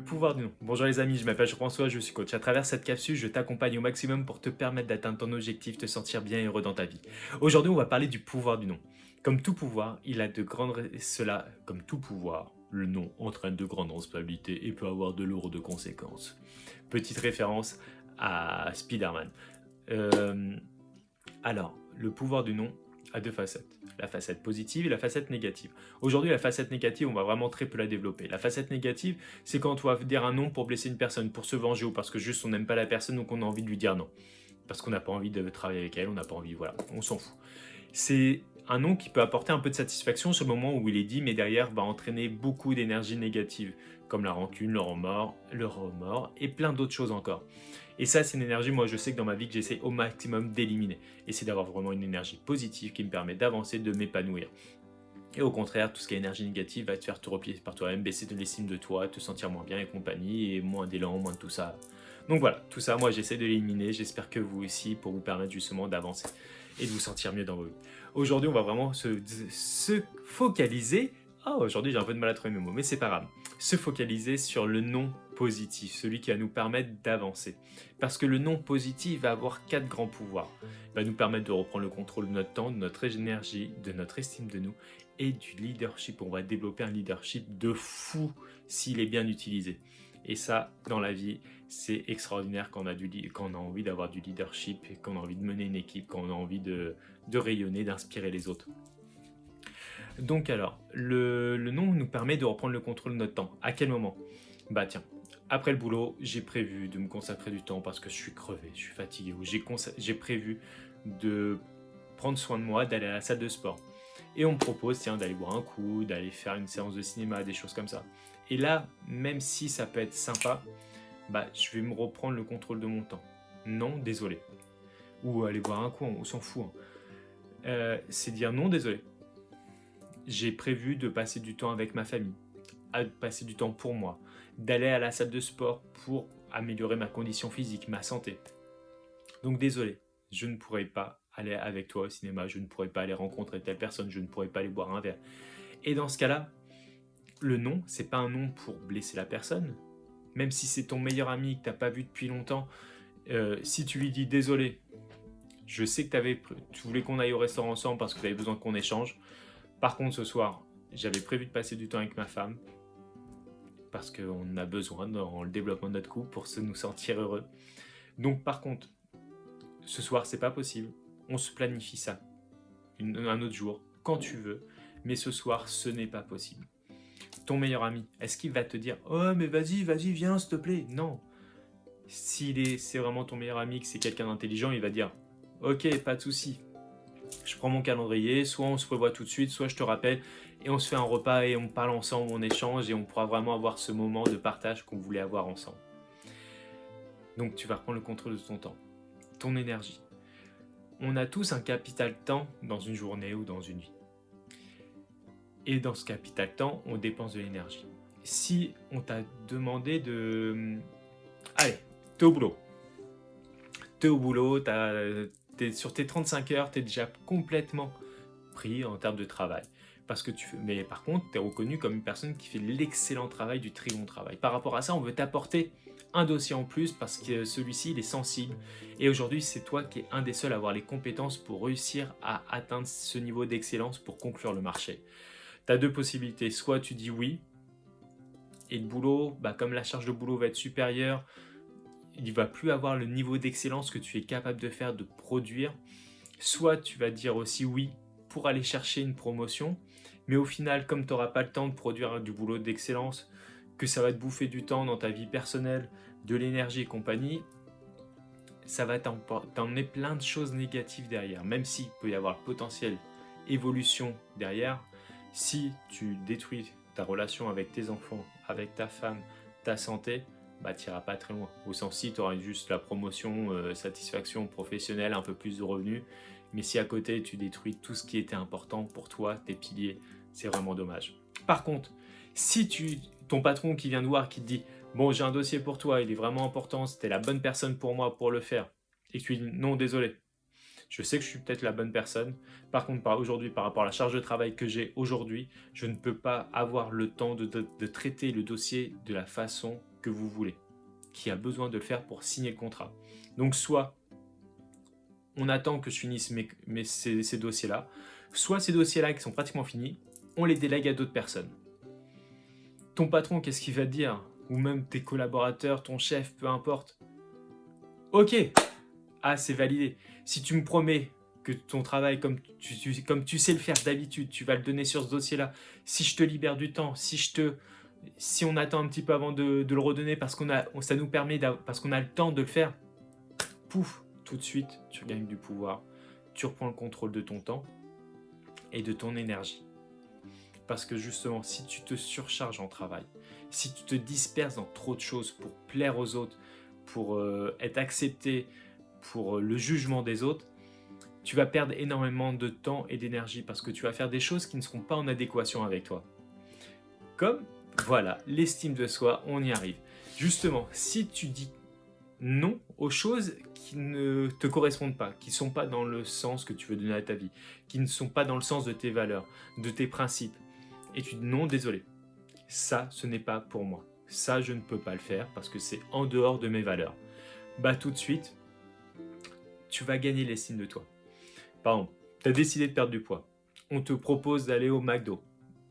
pouvoir du non. Bonjour les amis, je m'appelle Jean-François, je suis coach. À travers cette capsule, je t'accompagne au maximum pour te permettre d'atteindre ton objectif, te sentir bien heureux dans ta vie. Aujourd'hui, on va parler du pouvoir du non. Comme tout pouvoir, il a de grandes... Cela, comme tout pouvoir, le non entraîne de grandes responsabilités et peut avoir de lourdes conséquences. Petite référence à Spider-Man. Euh, alors, le pouvoir du non a deux facettes. La facette positive et la facette négative. Aujourd'hui, la facette négative, on va vraiment très peu la développer. La facette négative, c'est quand on va dire un non pour blesser une personne, pour se venger ou parce que juste on n'aime pas la personne, donc on a envie de lui dire non. Parce qu'on n'a pas envie de travailler avec elle, on n'a pas envie, voilà, on s'en fout. C'est un non qui peut apporter un peu de satisfaction sur le moment où il est dit, mais derrière va entraîner beaucoup d'énergie négative, comme la rancune, le remords et plein d'autres choses encore. Et ça, c'est une énergie, moi je sais que dans ma vie, que j'essaie au maximum d'éliminer. Et c'est d'avoir vraiment une énergie positive qui me permet d'avancer, de m'épanouir. Et au contraire, tout ce qui est énergie négative va te faire te replier par toi-même, baisser de l'estime de toi, te sentir moins bien et compagnie, et moins d'élan, moins de tout ça. Donc voilà, tout ça, moi j'essaie de l'éliminer, j'espère que vous aussi, pour vous permettre justement d'avancer et de vous sentir mieux dans vos vies. Aujourd'hui, on va vraiment se focaliser. Ah, aujourd'hui j'ai un peu de mal à trouver mes mots, mais c'est pas grave. Se focaliser sur le non positif, celui qui va nous permettre d'avancer. Parce que le non positif va avoir 4 grands pouvoirs. Il va nous permettre de reprendre le contrôle de notre temps, de notre énergie, de notre estime de nous et du leadership. On va développer un leadership de fou s'il est bien utilisé. Et ça, dans la vie, c'est extraordinaire quand on a envie d'avoir du leadership, et quand on a envie de mener une équipe, quand on a envie de rayonner, d'inspirer les autres. Donc alors, le nom nous permet de reprendre le contrôle de notre temps. À quel moment? Bah tiens, après le boulot, j'ai prévu de me consacrer du temps parce que je suis crevé, je suis fatigué, ou j'ai prévu de prendre soin de moi, d'aller à la salle de sport. Et on me propose, tiens, d'aller boire un coup, d'aller faire une séance de cinéma, des choses comme ça. Et là, même si ça peut être sympa, bah je vais me reprendre le contrôle de mon temps. Non, désolé. Ou aller boire un coup, on s'en fout. Hein. C'est dire non, désolé. J'ai prévu de passer du temps avec ma famille, de passer du temps pour moi, d'aller à la salle de sport pour améliorer ma condition physique, ma santé. Donc désolé, je ne pourrai pas aller avec toi au cinéma, je ne pourrai pas aller rencontrer telle personne, je ne pourrai pas aller boire un verre. Et dans ce cas-là, le non, c'est pas un non pour blesser la personne. Même si c'est ton meilleur ami que tu n'as pas vu depuis longtemps, si tu lui dis désolé, je sais que tu voulais qu'on aille au restaurant ensemble parce que tu avais besoin qu'on échange. Par contre, ce soir, j'avais prévu de passer du temps avec ma femme parce qu'on a besoin dans le développement de notre couple pour nous sentir heureux. Donc, par contre, ce soir, c'est pas possible. On se planifie ça un autre jour, quand tu veux, mais ce soir, ce n'est pas possible. Ton meilleur ami, est-ce qu'il va te dire « Oh, mais vas-y, viens, s'il te plaît ?» Non. C'est vraiment ton meilleur ami, que c'est quelqu'un d'intelligent, il va dire « Ok, pas de souci. Je prends mon calendrier, soit on se revoit tout de suite, soit je te rappelle, et on se fait un repas et on parle ensemble, on échange, et on pourra vraiment avoir ce moment de partage qu'on voulait avoir ensemble. » Donc tu vas reprendre le contrôle de ton temps, ton énergie. On a tous un capital temps dans une journée ou dans une vie. Et dans ce capital temps, on dépense de l'énergie. Si on t'a demandé de... Allez, t'es au boulot. Sur tes 35 heures, t'es déjà complètement pris en termes de travail. Mais par contre, tu es reconnu comme une personne qui fait l'excellent travail, du très bon travail. Par rapport à ça, on veut t'apporter un dossier en plus parce que celui-ci, il est sensible. Et aujourd'hui, c'est toi qui es un des seuls à avoir les compétences pour réussir à atteindre ce niveau d'excellence pour conclure le marché. Tu as deux possibilités. Soit tu dis oui, et le boulot, comme la charge de boulot va être supérieure, il ne va plus avoir le niveau d'excellence que tu es capable de faire, de produire. Soit tu vas dire aussi oui pour aller chercher une promotion, mais au final, comme tu n'auras pas le temps de produire du boulot d'excellence, que ça va te bouffer du temps dans ta vie personnelle, de l'énergie et compagnie, ça va t'emmener plein de choses négatives derrière. Même s'il peut y avoir le potentiel évolution derrière, si tu détruis ta relation avec tes enfants, avec ta femme, ta santé, tu n'iras pas très loin. Au sens si tu auras juste la promotion, satisfaction professionnelle, un peu plus de revenus, mais si à côté tu détruis tout ce qui était important pour toi, tes piliers, c'est vraiment dommage. Par contre, si ton patron qui vient te voir, qui te dit « Bon, j'ai un dossier pour toi, il est vraiment important, c'était la bonne personne pour moi pour le faire », et que tu dis « Non, désolé, je sais que je suis peut-être la bonne personne. Par contre, aujourd'hui, par rapport à la charge de travail que j'ai aujourd'hui, je ne peux pas avoir le temps de traiter le dossier de la façon que vous voulez, qui a besoin de le faire pour signer le contrat. Donc soit on attend que je finisse ces dossiers-là, soit ces dossiers-là qui sont pratiquement finis, on les délègue à d'autres personnes. Ton patron, qu'est-ce qu'il va te dire? Ou même tes collaborateurs, ton chef, peu importe. Ok, ah c'est validé. Si tu me promets que ton travail, comme tu sais le faire d'habitude, tu vas le donner sur ce dossier-là, si je te libère du temps, si on attend un petit peu avant de le redonner parce ça nous permet, parce qu'on a le temps de le faire, pouf, tout de suite, tu gagnes du pouvoir. Tu reprends le contrôle de ton temps et de ton énergie. Parce que justement, si tu te surcharges en travail, si tu te disperses dans trop de choses pour plaire aux autres, pour être accepté, pour le jugement des autres, tu vas perdre énormément de temps et d'énergie parce que tu vas faire des choses qui ne seront pas en adéquation avec toi. Comme, voilà, l'estime de soi, on y arrive. Justement, si tu dis non aux choses qui ne te correspondent pas, qui ne sont pas dans le sens que tu veux donner à ta vie, qui ne sont pas dans le sens de tes valeurs, de tes principes, et tu dis non, désolé, ça, ce n'est pas pour moi. Ça, je ne peux pas le faire parce que c'est en dehors de mes valeurs. Bah tout de suite, tu vas gagner l'estime de toi. Par exemple, tu as décidé de perdre du poids. On te propose d'aller au McDo,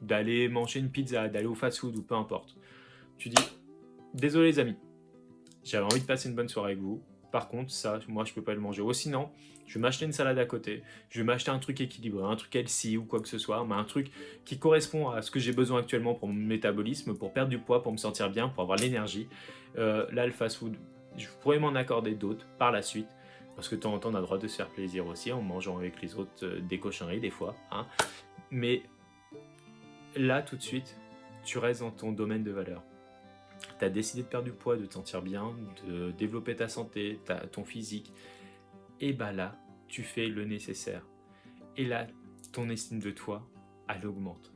d'aller manger une pizza, d'aller au fast-food ou peu importe. Tu dis, désolé les amis, j'avais envie de passer une bonne soirée avec vous. Par contre, ça, moi, je peux pas le manger. Ou sinon, je vais m'acheter une salade à côté. Je vais m'acheter un truc équilibré, un truc healthy ou quoi que ce soit. Mais un truc qui correspond à ce que j'ai besoin actuellement pour mon métabolisme, pour perdre du poids, pour me sentir bien, pour avoir l'énergie. Là, le fast-food, je pourrais m'en accorder d'autres par la suite. Parce que de temps en temps, on a le droit de se faire plaisir aussi en mangeant avec les autres des cochonneries des fois. Hein. Mais là, tout de suite, tu restes dans ton domaine de valeur. Tu as décidé de perdre du poids, de te sentir bien, de développer ta santé, ton physique. Et bah là, tu fais le nécessaire. Et là, ton estime de toi, elle augmente.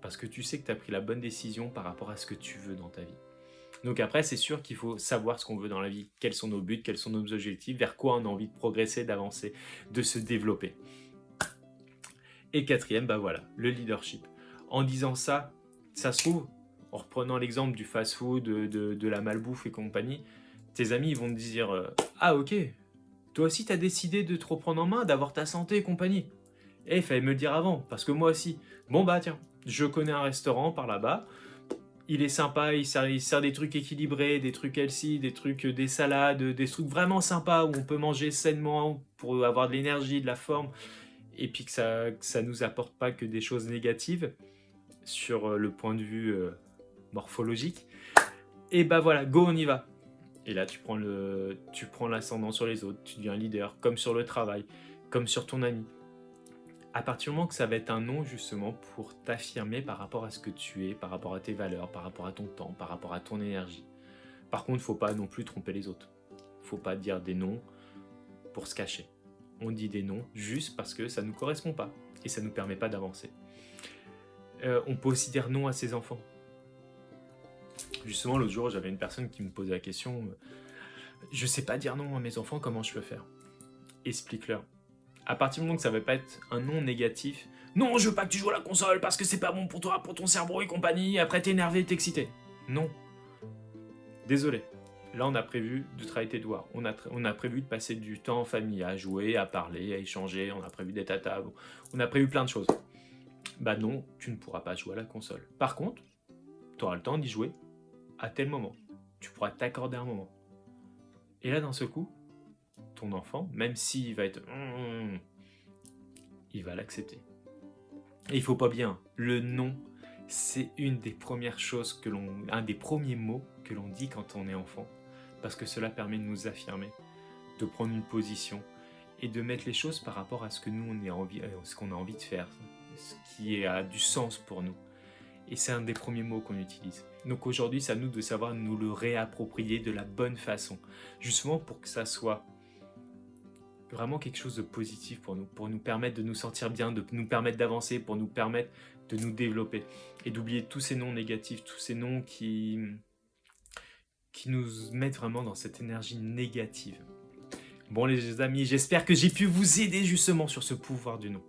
Parce que tu sais que tu as pris la bonne décision par rapport à ce que tu veux dans ta vie. Donc après, c'est sûr qu'il faut savoir ce qu'on veut dans la vie, quels sont nos buts, quels sont nos objectifs, vers quoi on a envie de progresser, d'avancer, de se développer. Et quatrième, bah voilà, le leadership. En disant ça, ça se trouve, en reprenant l'exemple du fast-food, de la malbouffe et compagnie, tes amis ils vont te dire ah ok, toi aussi tu as décidé de te reprendre en main, d'avoir ta santé et compagnie. Il fallait me le dire avant, parce que moi aussi. Bon bah tiens, je connais un restaurant par là-bas, il est sympa, il sert des trucs équilibrés, des trucs healthy, des salades, des trucs vraiment sympas où on peut manger sainement pour avoir de l'énergie, de la forme, et puis que ça nous apporte pas que des choses négatives sur le point de vue morphologique. Et bah voilà, go, on y va. Et là, tu prends l'ascendant sur les autres, tu deviens leader, comme sur le travail, comme sur ton ami. À partir du moment que ça va être un non, justement, pour t'affirmer par rapport à ce que tu es, par rapport à tes valeurs, par rapport à ton temps, par rapport à ton énergie. Par contre, il ne faut pas non plus tromper les autres. Il ne faut pas dire des non pour se cacher. On dit des non juste parce que ça ne nous correspond pas et ça ne nous permet pas d'avancer. On peut aussi dire non à ses enfants. Justement, l'autre jour, j'avais une personne qui me posait la question je sais pas dire non à mes enfants, comment je peux faire? Explique-leur. À partir du moment que ça ne va pas être un non négatif, non, je veux pas que tu joues à la console parce que c'est pas bon pour toi, pour ton cerveau et compagnie, après t'es énervé, t'es excité. Non. Désolé. Là, on a prévu de travailler tes doigts. On a prévu de passer du temps en famille, à jouer, à parler, à échanger. On a prévu d'être à table. On a prévu plein de choses. Bah non, tu ne pourras pas jouer à la console. Par contre, tu auras le temps d'y jouer à tel moment. Tu pourras t'accorder un moment. Et là, d'un seul coup, ton enfant, même s'il va être... il va l'accepter. Et il faut pas bien. Le non, c'est une des premières choses un des premiers mots que l'on dit quand on est enfant. Parce que cela permet de nous affirmer, de prendre une position et de mettre les choses par rapport à ce que nous, ce qu'on a envie de faire, ce qui a du sens pour nous. Et c'est un des premiers mots qu'on utilise. Donc aujourd'hui, c'est à nous de savoir nous le réapproprier de la bonne façon. Justement pour que ça soit vraiment quelque chose de positif pour nous permettre de nous sentir bien, de nous permettre d'avancer, pour nous permettre de nous développer. Et d'oublier tous ces noms négatifs, tous ces noms qui nous mettent vraiment dans cette énergie négative. Bon les amis, j'espère que j'ai pu vous aider justement sur ce pouvoir du non.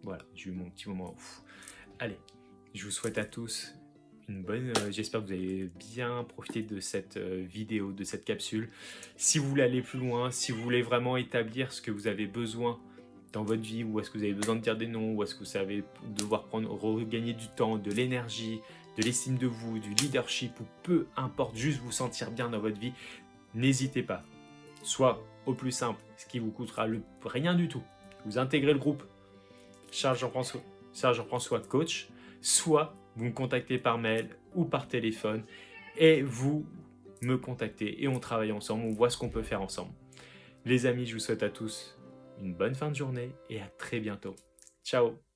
Voilà, j'ai eu mon petit moment. Allez, je vous souhaite à tous j'espère que vous avez bien profité de cette vidéo, de cette capsule. Si vous voulez aller plus loin, si vous voulez vraiment établir ce que vous avez besoin dans votre vie, ou est-ce que vous avez besoin de dire des noms, ou est-ce que vous savez devoir regagner du temps, de l'énergie, de l'estime de vous, du leadership, ou peu importe, juste vous sentir bien dans votre vie, n'hésitez pas. Soit au plus simple, ce qui vous coûtera rien du tout, vous intégrez le groupe Charles Jean-François Coach, soit vous me contactez par mail ou par téléphone et vous me contactez et on travaille ensemble, on voit ce qu'on peut faire ensemble. Les amis, je vous souhaite à tous une bonne fin de journée et à très bientôt. Ciao!